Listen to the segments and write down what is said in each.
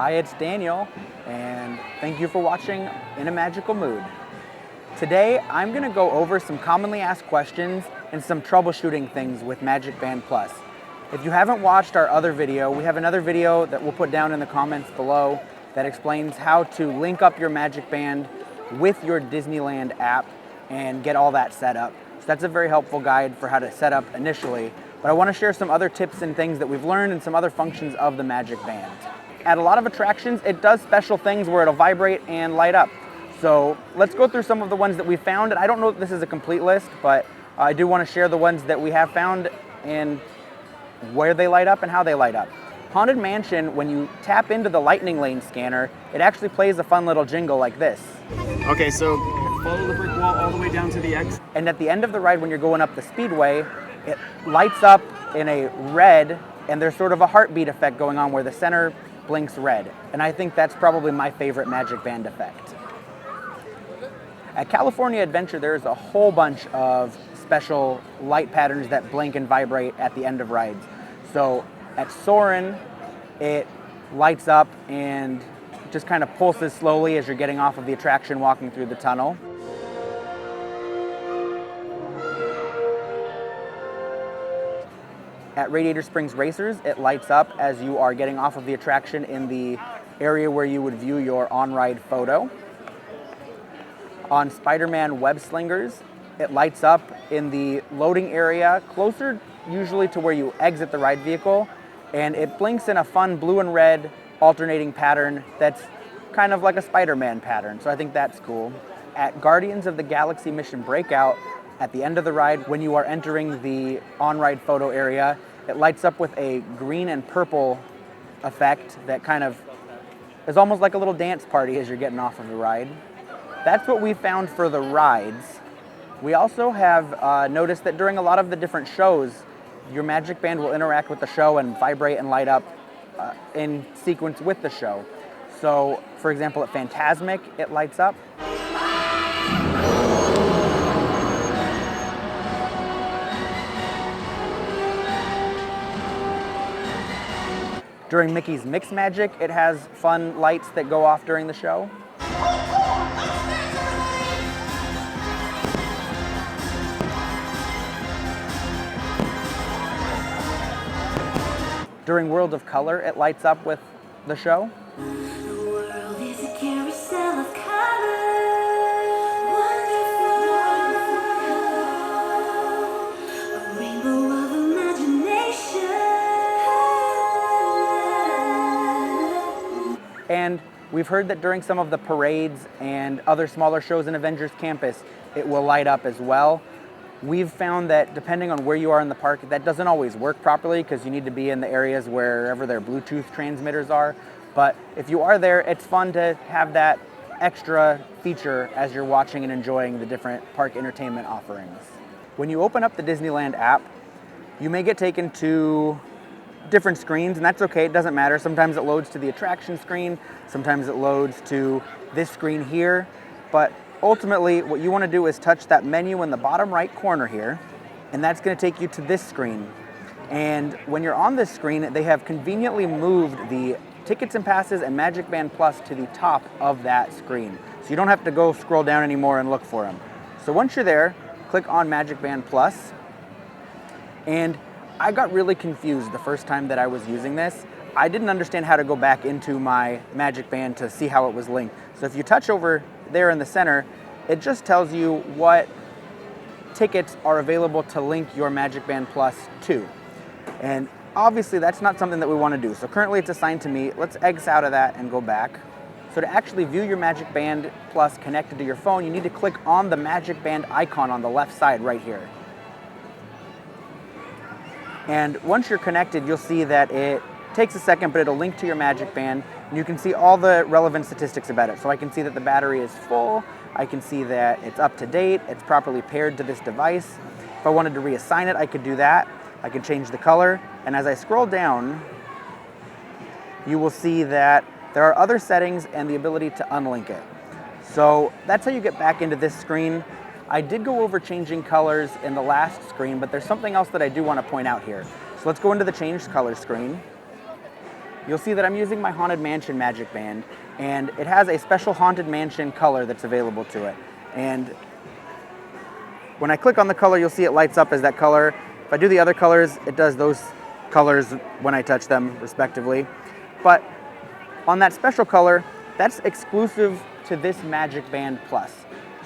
Hi, it's Daniel, and thank you for watching In a Magical Mood. Today, I'm going to go over some commonly asked questions and some troubleshooting things with MagicBand Plus. If you haven't watched our other video, we have another video that we'll put down in the comments below that explains how to link up your MagicBand with your Disneyland app and get all that set up. So that's a very helpful guide for how to set up initially. But I want to share some other tips and things that we've learned and some other functions of the MagicBand. At a lot of attractions, it does special things where it'll vibrate and light up. So let's go through some of the ones that we found. I don't know if this is a complete list, but I do want to share the ones that we have found and where they light up and how they light up. Haunted Mansion, when you tap into the Lightning Lane scanner, it actually plays a fun little jingle like this. Okay, so follow the brick wall all the way down to the exit. And at the end of the ride, when you're going up the speedway, it lights up in a red, and there's sort of a heartbeat effect going on where the center blinks red. And I think that's probably my favorite MagicBand effect. At California Adventure, there's a whole bunch of special light patterns that blink and vibrate at the end of rides. So at Soarin', it lights up and just kind of pulses slowly as you're getting off of the attraction, walking through the tunnel. At Radiator Springs Racers, it lights up as you are getting off of the attraction in the area where you would view your on-ride photo. On Spider-Man Web Slingers, it lights up in the loading area, closer usually to where you exit the ride vehicle, and it blinks in a fun blue and red alternating pattern that's kind of like a Spider-Man pattern, so I think that's cool. At Guardians of the Galaxy Mission Breakout, at the end of the ride, when you are entering the on-ride photo area, it lights up with a green and purple effect that kind of is almost like a little dance party as you're getting off of the ride. That's what we found for the rides. We also have noticed that during a lot of the different shows, your MagicBand will interact with the show and vibrate and light up in sequence with the show. So, for example, at Fantasmic, it lights up. During Mickey's Mix Magic, it has fun lights that go off during the show. During World of Color, it lights up with the show. And we've heard that during some of the parades and other smaller shows in Avengers Campus, it will light up as well. We've found that depending on where you are in the park, that doesn't always work properly because you need to be in the areas wherever their Bluetooth transmitters are. But if you are there, it's fun to have that extra feature as you're watching and enjoying the different park entertainment offerings. When you open up the Disneyland app, you may get taken to different screens, and that's okay, it doesn't matter. Sometimes it loads to the attraction screen, sometimes it loads to this screen here, but ultimately what you want to do is touch that menu in the bottom right corner here, and that's going to take you to this screen. And when you're on this screen, they have conveniently moved the Tickets and Passes and MagicBand Plus to the top of that screen. So you don't have to go scroll down anymore and look for them. So once you're there, click on MagicBand Plus, and I got really confused the first time that I was using this. I didn't understand how to go back into my MagicBand to see how it was linked. So if you touch over there in the center, it just tells you what tickets are available to link your MagicBand Plus to. And obviously that's not something that we want to do. So currently it's assigned to me. Let's X out of that and go back. So to actually view your MagicBand Plus connected to your phone, you need to click on the MagicBand icon on the left side right here. And once you're connected, you'll see that it takes a second, but it'll link to your MagicBand, and you can see all the relevant statistics about it. So I can see that the battery is full, I can see that it's up to date, it's properly paired to this device. If I wanted to reassign it, I could do that. I could change the color, and as I scroll down, you will see that there are other settings and the ability to unlink it. So that's how you get back into this screen. I did go over changing colors in the last screen, but there's something else that I do want to point out here. So let's go into the change color screen. you'll see that I'm using my Haunted Mansion Magic Band, and it has a special Haunted Mansion color that's available to it. And when I click on the color, you'll see it lights up as that color. If I do the other colors, it does those colors when I touch them, respectively. But on that special color, that's exclusive to this Magic Band Plus.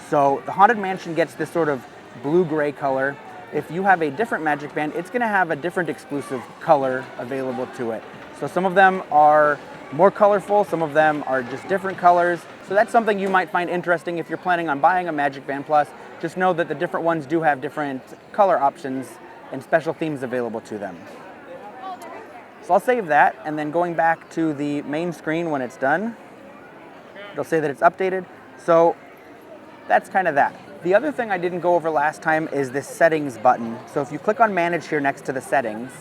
So the Haunted Mansion gets this sort of blue-gray color. If you have a different Magic Band, it's gonna have a different exclusive color available to it. So some of them are more colorful, some of them are just different colors. So that's something you might find interesting if you're planning on buying a Magic Band Plus. Just know that the different ones do have different color options and special themes available to them. So I'll save that, and then going back to the main screen when it's done, it'll say that it's updated. So that's kind of that. The other thing I didn't go over last time is this settings button. So if you click on manage here next to the settings,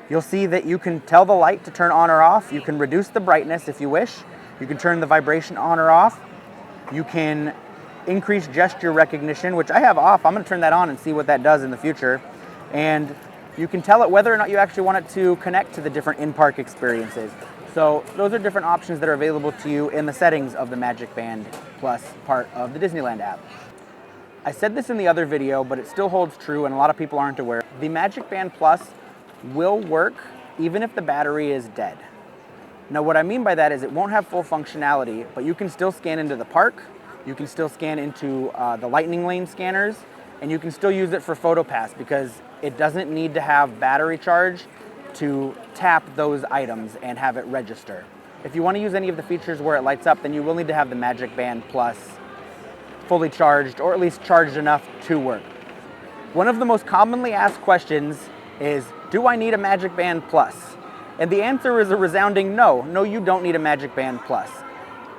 you'll see that you can tell the light to turn on or off. You can reduce the brightness if you wish. You can turn the vibration on or off. You can increase gesture recognition, which I have off. I'm gonna turn that on and see what that does in the future. And you can tell it whether or not you actually want it to connect to the different in-park experiences. So those are different options that are available to you in the settings of the Magic Band Plus part of the Disneyland app. I said this in the other video, but it still holds true and a lot of people aren't aware. The Magic Band Plus will work even if the battery is dead. Now what I mean by that is it won't have full functionality, but you can still scan into the park, you can still scan into the Lightning Lane scanners, and you can still use it for PhotoPass because it doesn't need to have battery charge to tap those items and have it register. If you want to use any of the features where it lights up, then you will need to have the Magic Band Plus fully charged, or at least charged enough to work. One of the most commonly asked questions is, do I need a Magic Band Plus? And the answer is a resounding no. No, you don't need a Magic Band Plus.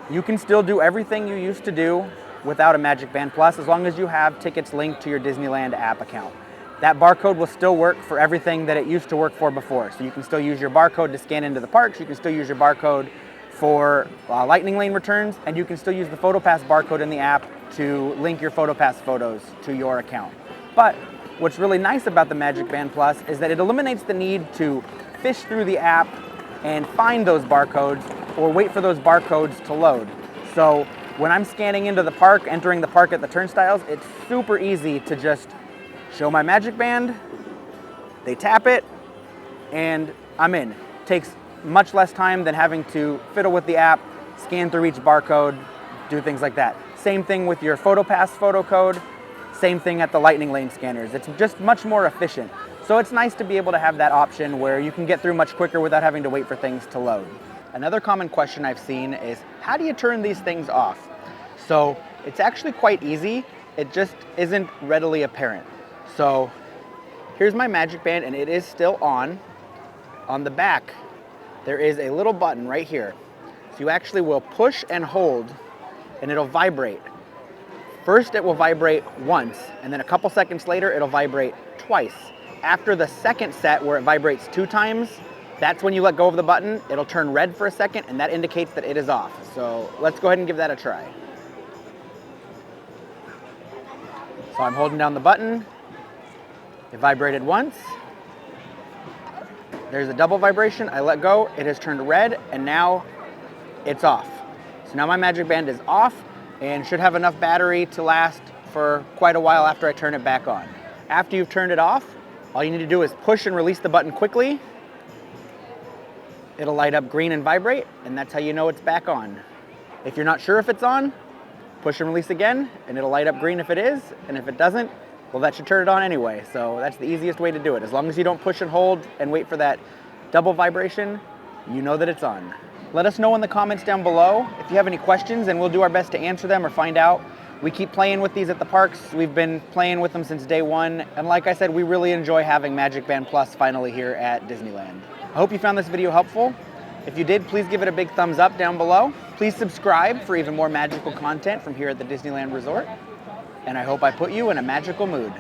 You can still do everything you used to do without a Magic Band Plus as long as you have tickets linked to your Disneyland app account. That barcode will still work for everything that it used to work for before. So you can still use your barcode to scan into the parks, you can still use your barcode for Lightning Lane returns, and you can still use the PhotoPass barcode in the app to link your PhotoPass photos to your account. But what's really nice about the Magic Band Plus is that it eliminates the need to fish through the app and find those barcodes or wait for those barcodes to load. So when I'm scanning into the park, entering the park at the turnstiles, it's super easy to just show my Magic Band, they tap it, and I'm in. Takes much less time than having to fiddle with the app, scan through each barcode, do things like that. Same thing with your PhotoPass photo code, same thing at the Lightning Lane scanners. It's just much more efficient. So it's nice to be able to have that option where you can get through much quicker without having to wait for things to load. Another common question I've seen is, how do you turn these things off? So it's actually quite easy, it just isn't readily apparent. So here's my Magic Band and it is still on. On the back, there is a little button right here. So you actually will push and hold and it'll vibrate. First it will vibrate once, and then a couple seconds later it'll vibrate twice. After the second set where it vibrates 2 times, that's when you let go of the button. It'll turn red for a second and that indicates that it is off. So let's go ahead and give that a try. So I'm holding down the button. It vibrated once. There's a double vibration. I let go. It has turned red and now it's off. So now my Magic Band is off and should have enough battery to last for quite a while after I turn it back on. After you've turned it off, all you need to do is push and release the button quickly. It'll light up green and vibrate, and that's how you know it's back on. If you're not sure if it's on, push and release again, and it'll light up green if it is, and if it doesn't, well, that should turn it on anyway. So that's the easiest way to do it. As long as you don't push and hold and wait for that double vibration, you know that it's on. Let us know in the comments down below if you have any questions, and we'll do our best to answer them or find out. We keep playing with these at the parks. We've been playing with them since day one. And like I said, we really enjoy having Magic Band Plus finally here at Disneyland. I hope you found this video helpful. If you did, please give it a big thumbs up down below. Please subscribe for even more magical content from here at the Disneyland Resort. And I hope I put you in a magical mood.